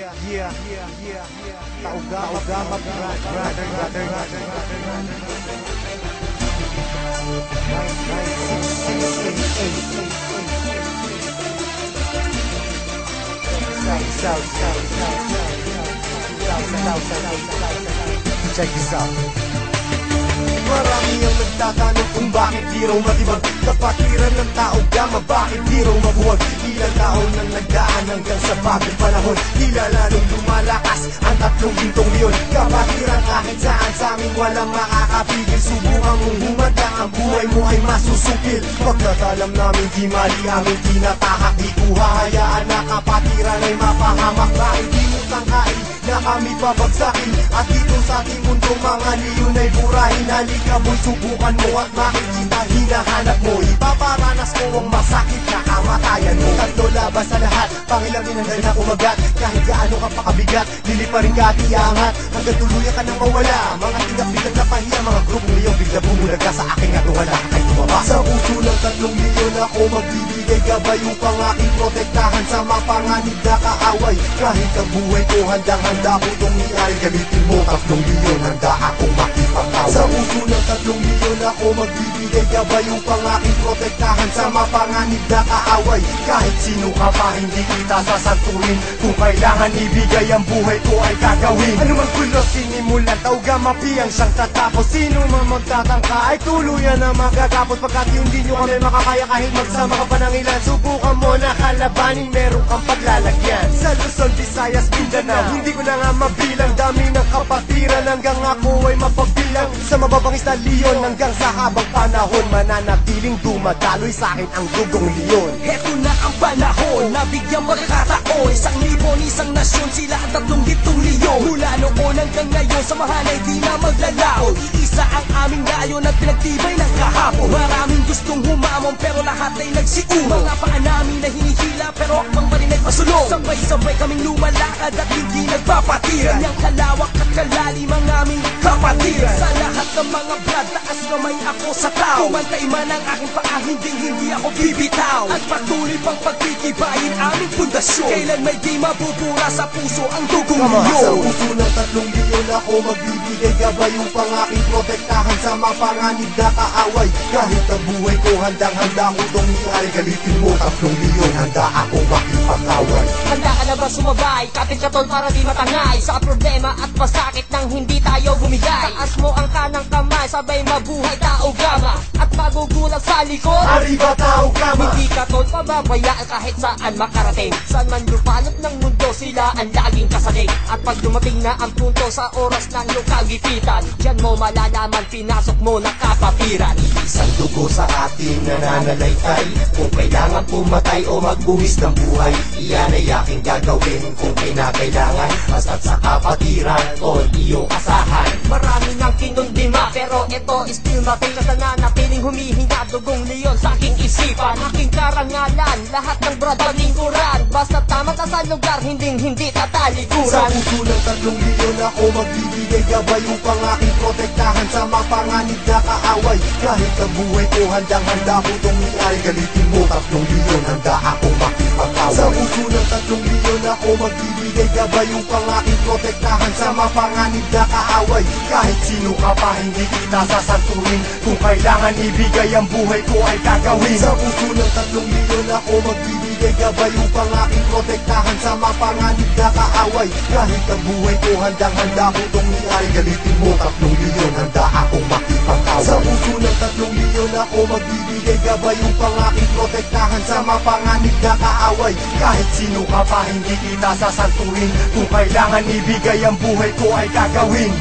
Taugama brother. Check this out. Marami ang nagtatanong kung bakit di raw matibag kapatiran ng tao gama, bakit di raw mabuwag. Ilang taon nang nagdaan hanggang sa bagong panahon, tila lalong lumalakas ang tatlong gintong leon. Kapatiran kahit saan sa amin walang makakapigil. Subukan mong humanda, ang buhay mo ay masusukil. Pagkakalam namin di mali aming tinatahak, di ko hahayaan na kapatiran ay mapahamak. Bakit di mo tangkain na kami babagsakin, at dito sa ating mundo mga leon ay burahin. Halika mo'y subukan mo at makikita hinahanap mo. Ipaparanas mo ang masakit na kamatayan mo. Tatlo labas sa lahat, pangilamin hanggang na kumagat. Kahit gaano ka pakabigat, liliparin ka at iangat hanggang tuluyan ka nang mawala. Mga tingap-bigat na pahiya, mga grupong leon bigla bumulag ka sa aking at wala ka kayo tumaba. Sa puso ng tatlong leon ako magbibigay gabay upang aking protektahan sa mapanganib na kaaway. Kahit ang buhay ko handang-handa ko itong iay, gamitin mo tatlong leon, handa akong makipag-away. Sa puso ng tatlong leon ako magbibigay gabay upang aking protektahan sa mapanganib na kaaway. Kahit sino ka pa hindi kita sasanturin, kung kailangan ibigay ang buhay ko ay gagawin. Ano man gulo sinimulan, taugama piyang siyang tatapos. Sino man magtatangka ay tuluyan na magagapos. Pagkat hindi nyo kami makakaya kahit magsama ka pa ng ilan, subukan mo na kalabanin, meron kang paglalagyan. Sa Luzon, Visayas, Mindanao, hindi ko na nga mabilang. Dami ng kapatiran hanggang ako ay mapagbilang. Sa mababangis na leon hanggang sa habang panahon, mananatiling dumadaloy sa akin ang dugong leon. Heto na ang panahon, nabigyang magkataon. 1,000 isang nasyon, sila ang tatlong gintong leon. Mula noon hanggang ngayon, samahan ay di na maglalaon. Iisa ang aming layon at pinagtibay ng kahapon. Maraming gustong humamon pero lahat ay nagsiumo. Mga paa namin na hinihila pero akmang pa rin ay pasulong. Sabay-sabay kaming lumalakad at hindi nagpapatira. Ganyang kalawak at kalalim ang aming kapatiran. Sa lahat ng mga brad, taas kamay ako sa tao. Kumantay man ang aking paa, hindi ako bibitaw. At patuloy pang pagtitibayin aming pundasyon. Kailan may di mabubura sa puso ang dugong leon. Sa puso ng tatlong leon ako magbibigay gabay upang aking protektahan sa mapanganib na kaaway. Kahit ang buhay ko handang-handa ko itong iay, gamitin mo tatlong leon, handa akong makipag-away. Handa ka na ba sumabay? Kapit ka tol para di matangay sa problema at masakit nang hindi tayo bumigay. Taas mo ang kanang kamay, sabay mabuhay taugama. At magugulat sa likod, Arriba taugama. hindi ka tol pababayaan kahit saan makarating. Saan man lupalot ng mundo, sila ang laging kasaling. At pag dumating na ang punto sa oras ng iyong kagipitan, diyan mo malalaman, pinasok mo na kapatiran. Isang dugo sa ating nananalaytay, kung kailangan pumatay o magbuwis ng buhay, iyan ay aking gagawin kung kinakailangan. Basta't sa kapatiran o iyong asahan. Marami nang kinundima pero ito still nothing. Sa nanatiling humihinga dugong leon sa aking isipan. Aking karangalan, lahat ng brad lingkuran. Basta tama ka sa lugar, hindi tatalikuran. Sa puso ng tatlong leon ako magbibigay gabay upang aking protektahan sa mapanganib na kaaway. Kahit ang buhay ko handang-handa ko itong iay, galitin mo tatlong leon, handa akong makipag-away. Sa puso ng tatlong leon ako magbibigay gabay upang aking protektahan sa mapanganib na kaaway. Kahit sino ka pa hindi kita sasanturin, kung kailangan ibigay ang buhay ko ay gagawin. Sa puso ng tatlong leon ako magbibigay gabay upang aking protektahan sa mapanganib na kaaway. Kahit ang buhay ko handang-handa ko itong iay, galitin mo tatlong leon, handa akong makipag-away. Sa puso ng tatlong leon ako magbibigay gabay upang aking protektahan sa mapanganib na kaaway. Kahit sino ka pa hindi kita sasanturin, kung kailangan ibigay ang buhay ko ay gagawin.